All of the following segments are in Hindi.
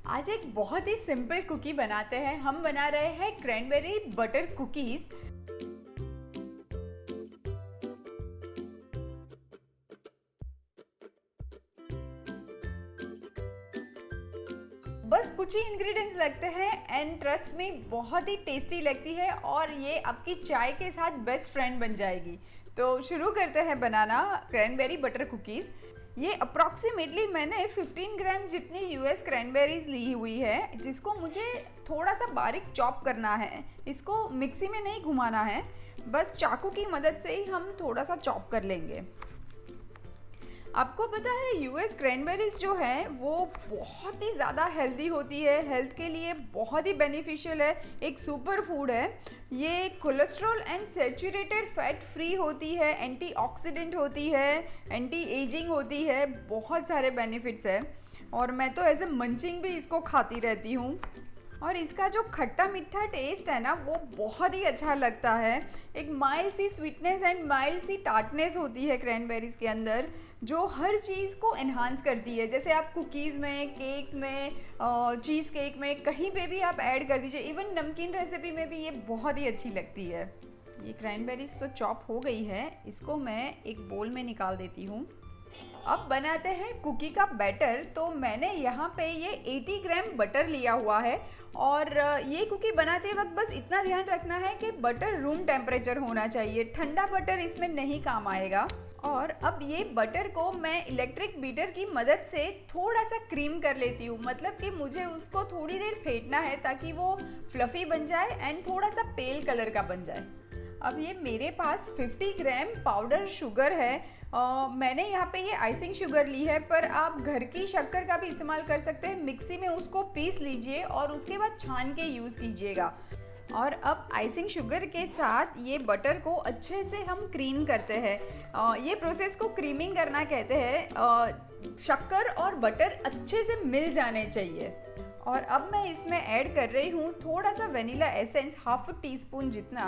आज एक बहुत ही सिंपल कुकी बनाते हैं। हम बना रहे हैं क्रैनबेरी बटर कुकीज। बस कुछ ही इंग्रेडिएंट्स लगते हैं एंड ट्रस्ट में बहुत ही टेस्टी लगती है और ये आपकी चाय के साथ बेस्ट फ्रेंड बन जाएगी। तो शुरू करते हैं बनाना क्रैनबेरी बटर कुकीज़। ये अप्रॉक्सीमेटली मैंने 15 ग्राम जितनी यूएस क्रैनबेरीज ली हुई है, जिसको मुझे थोड़ा सा बारीक चॉप करना है। इसको मिक्सी में नहीं घुमाना है, बस चाकू की मदद से ही हम थोड़ा सा चॉप कर लेंगे। आपको पता है यूएस क्रैनबेरीज जो है वो बहुत ही ज़्यादा हेल्दी होती है, हेल्थ के लिए बहुत ही बेनिफिशियल है, एक सुपर फूड है। ये cholesterol and saturated fat free होती है, एंटीऑक्सीडेंट होती है, एंटी एजिंग होती है, बहुत सारे बेनिफिट्स है। और मैं तो एज ए मंचिंग भी इसको खाती रहती हूँ। और इसका जो खट्टा मीठा टेस्ट है ना, वो बहुत ही अच्छा लगता है। एक माइल्ड सी स्वीटनेस एंड माइल्ड सी टार्टनेस होती है क्रैनबेरीज के अंदर, जो हर चीज़ को एनहांस करती है। जैसे आप कुकीज़ में, केक्स में, चीज़ केक में, कहीं पे भी आप ऐड कर दीजिए। इवन नमकीन रेसिपी में भी ये बहुत ही अच्छी लगती है। ये क्रैनबेरीज तो चॉप हो गई है, इसको मैं एक बोल में निकाल देती हूँ। अब बनाते हैं कुकी का बैटर। तो मैंने यहाँ पे ये 80 ग्राम बटर लिया हुआ है और ये कुकी बनाते वक्त बस इतना ध्यान रखना है कि बटर रूम टेम्परेचर होना चाहिए, ठंडा बटर इसमें नहीं काम आएगा। और अब ये बटर को मैं इलेक्ट्रिक बीटर की मदद से थोड़ा सा क्रीम कर लेती हूँ। मतलब कि मुझे उसको थोड़ी देर फेंटना है ताकि वो फ्लफ़ी बन जाए एंड थोड़ा सा पेल कलर का बन जाए। अब ये मेरे पास 50 ग्राम पाउडर शुगर है। मैंने यहाँ पे ये आइसिंग शुगर ली है, पर आप घर की शक्कर का भी इस्तेमाल कर सकते हैं। मिक्सी में उसको पीस लीजिए और उसके बाद छान के यूज़ कीजिएगा। और अब आइसिंग शुगर के साथ ये बटर को अच्छे से हम क्रीम करते हैं। ये प्रोसेस को क्रीमिंग करना कहते हैं। शक्कर और बटर अच्छे से मिल जाने चाहिए। और अब मैं इसमें ऐड कर रही हूँ थोड़ा सा वेनिला एसेंस, हाफ टीस्पून जितना।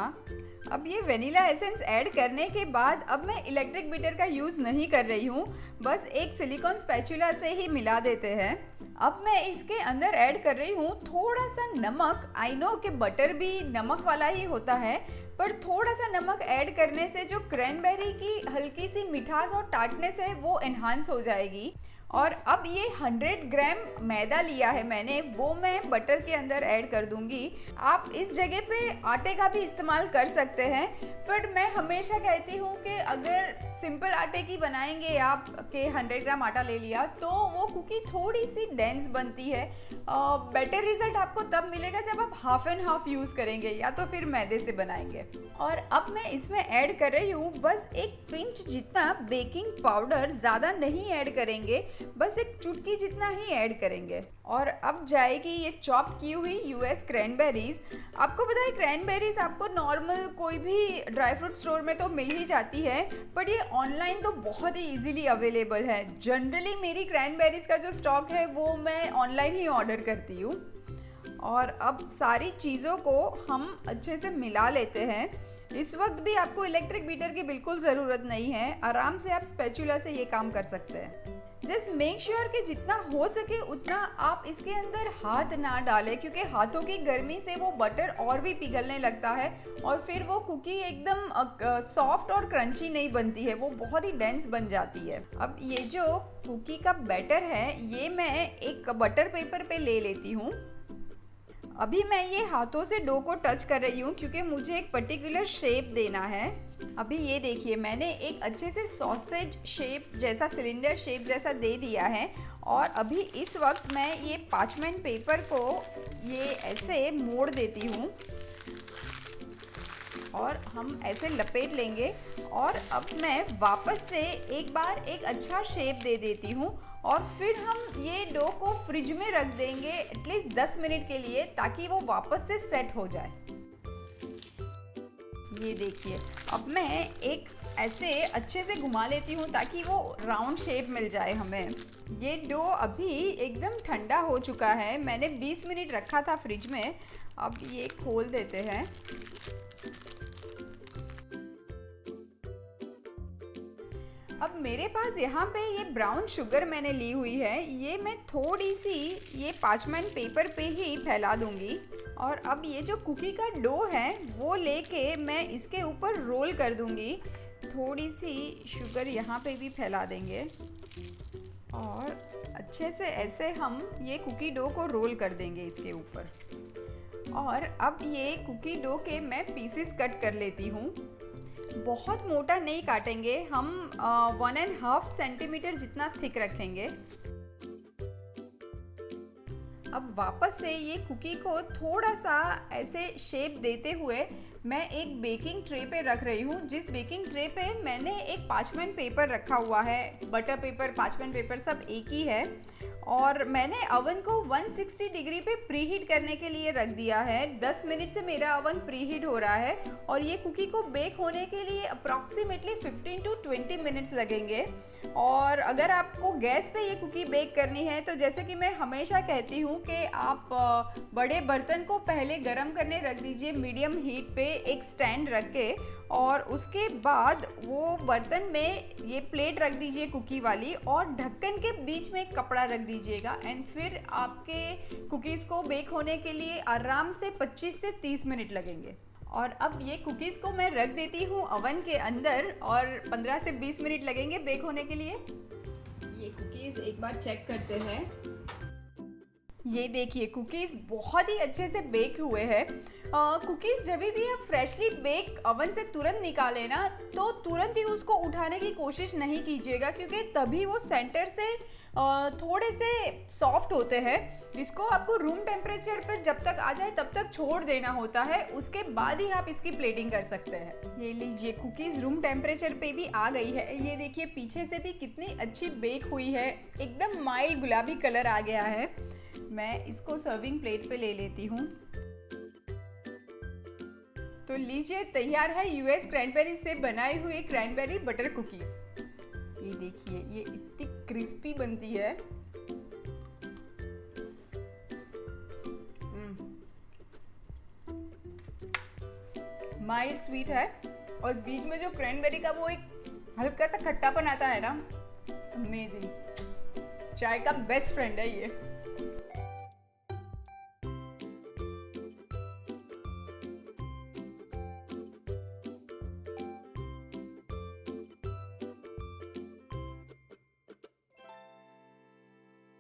अब ये वेनिला एसेंस ऐड करने के बाद अब मैं इलेक्ट्रिक बीटर का यूज़ नहीं कर रही हूँ, बस एक सिलिकॉन स्पैचुला से ही मिला देते हैं। अब मैं इसके अंदर ऐड कर रही हूँ थोड़ा सा नमक। आई नो कि बटर भी नमक वाला ही होता है, पर थोड़ा सा नमक ऐड करने से जो क्रैनबेरी की हल्की सी मिठास और टार्टनेस है वो एनहांस हो जाएगी। और अब ये 100 ग्राम मैदा लिया है मैंने, वो मैं बटर के अंदर ऐड कर दूंगी। आप इस जगह पे आटे का भी इस्तेमाल कर सकते हैं, पर मैं हमेशा कहती हूँ कि अगर सिंपल आटे की बनाएंगे आप के 100 ग्राम आटा ले लिया तो वो कुकी थोड़ी सी डेंस बनती है। बेटर रिजल्ट आपको तब मिलेगा जब आप हाफ एंड हाफ यूज़ करेंगे या तो फिर मैदे से बनाएंगे। और अब मैं इसमें ऐड कर रही हूँ बस एक पिंच जितना बेकिंग पाउडर, ज़्यादा नहीं ऐड करेंगे, बस एक चुटकी जितना ही ऐड करेंगे। और अब जाएगी ये चॉप की हुई यूएस क्रैनबेरीज। आपको पता है क्रैनबेरीज आपको नॉर्मल कोई भी ड्राई फ्रूट स्टोर में तो मिल ही जाती है, बट ये ऑनलाइन तो बहुत ही इजीली अवेलेबल है। जनरली मेरी क्रैनबेरीज का जो स्टॉक है वो मैं ऑनलाइन ही ऑर्डर करती हूँ। और अब सारी चीज़ों को हम अच्छे से मिला लेते हैं। इस वक्त भी आपको इलेक्ट्रिक बीटर की बिल्कुल ज़रूरत नहीं है, आराम से आप स्पैचुला से ये काम कर सकते हैं। जस्ट मेक श्योर कि जितना हो सके उतना आप इसके अंदर हाथ ना डालें, क्योंकि हाथों की गर्मी से वो बटर और भी पिघलने लगता है और फिर वो कुकी एकदम सॉफ्ट और क्रंची नहीं बनती है, वो बहुत ही डेंस बन जाती है। अब ये जो कुकी का बैटर है ये मैं एक बटर पेपर पे ले लेती हूँ। अभी मैं ये हाथों से डो को टच कर रही हूँ क्योंकि मुझे एक पर्टिकुलर शेप देना है। अभी ये देखिए मैंने एक अच्छे से सॉसेज शेप जैसा, सिलेंडर शेप जैसा दे दिया है। और अभी इस वक्त मैं ये पार्चमेंट पेपर को ये ऐसे मोड़ देती हूँ और हम ऐसे लपेट लेंगे। और अब मैं वापस से एक बार एक अच्छा शेप दे देती हूँ और फिर हम ये डो को फ्रिज में रख देंगे एटलीस्ट 10 मिनट के लिए, ताकि वो वापस से सेट हो जाए। ये देखिए अब मैं एक ऐसे अच्छे से घुमा लेती हूँ ताकि वो राउंड शेप मिल जाए हमें। ये डो अभी एकदम ठंडा हो चुका है, मैंने 20 मिनट रखा था फ्रिज में। अब ये खोल देते हैं। अब मेरे पास यहाँ पे ये ब्राउन शुगर मैंने ली हुई है, ये मैं थोड़ी सी ये पार्चमेंट पेपर पे ही फैला दूंगी। और अब ये जो कुकी का डो है वो लेके मैं इसके ऊपर रोल कर दूंगी। थोड़ी सी शुगर यहाँ पे भी फैला देंगे और अच्छे से ऐसे हम ये कुकी डो को रोल कर देंगे इसके ऊपर। और अब ये कुकी डो के मैं पीसेस कट कर लेती हूँ। बहुत मोटा नहीं काटेंगे हम, 1.5 सेंटीमीटर जितना थिक रखेंगे। अब वापस से ये कुकी को थोड़ा सा ऐसे शेप देते हुए मैं एक बेकिंग ट्रे पे रख रही हूँ, जिस बेकिंग ट्रे पे मैंने एक पार्चमेंट पेपर रखा हुआ है। बटर पेपर, पार्चमेंट पेपर सब एक ही है। और मैंने अवन को 160 डिग्री पे प्रीहीट करने के लिए रख दिया है। 10 मिनट से मेरा अवन प्रीहीट हो रहा है और ये कुकी को बेक होने के लिए अप्रॉक्सीमेटली 15 to 20 मिनट्स लगेंगे। और अगर आपको गैस पे ये कुकी बेक करनी है तो जैसे कि मैं हमेशा कहती हूँ कि आप बड़े बर्तन को पहले गरम करने रख दीजिए मीडियम हीट पे, एक स्टैंड रख के, और उसके बाद वो बर्तन में ये प्लेट रख दीजिए कुकी वाली और ढक्कन के बीच में एक कपड़ा रख दीजिएगा। एंड फिर आपके कुकीज़ को बेक होने के लिए आराम से 25 से 30 मिनट लगेंगे। और अब ये कुकीज़ को मैं रख देती हूँ अवन के अंदर और 15 से 20 मिनट लगेंगे बेक होने के लिए। ये कुकीज़ एक बार चेक करते हैं। ये देखिए कुकीज़ बहुत ही अच्छे से बेक हुए हैं। कुकीज़ जब भी आप फ्रेशली बेक अवन से तुरंत निकालें ना, तो तुरंत ही उसको उठाने की कोशिश नहीं कीजिएगा, क्योंकि तभी वो सेंटर से थोड़े से सॉफ्ट होते हैं। इसको आपको रूम टेम्परेचर पर जब तक आ जाए तब तक छोड़ देना होता है, उसके बाद ही आप इसकी प्लेटिंग कर सकते हैं। ये लीजिए कुकीज़ रूम टेम्परेचर पे भी आ गई है। ये देखिए पीछे से भी कितनी अच्छी बेक हुई है, एकदम माइल्ड गुलाबी कलर आ गया है। मैं इसको सर्विंग प्लेट पे ले लेती हूँ। तो लीजिए तैयार है यूएस क्रैनबेरी से बनाई हुई क्रैनबेरी बटर कुकीज़। ये देखिए ये इतनी क्रिस्पी बनती है। माइल्ड स्वीट है और बीच में जो क्रैनबेरी का वो एक हल्का सा खट्टापन आता है ना, अमेजिंग। चाय का बेस्ट फ्रेंड है ये।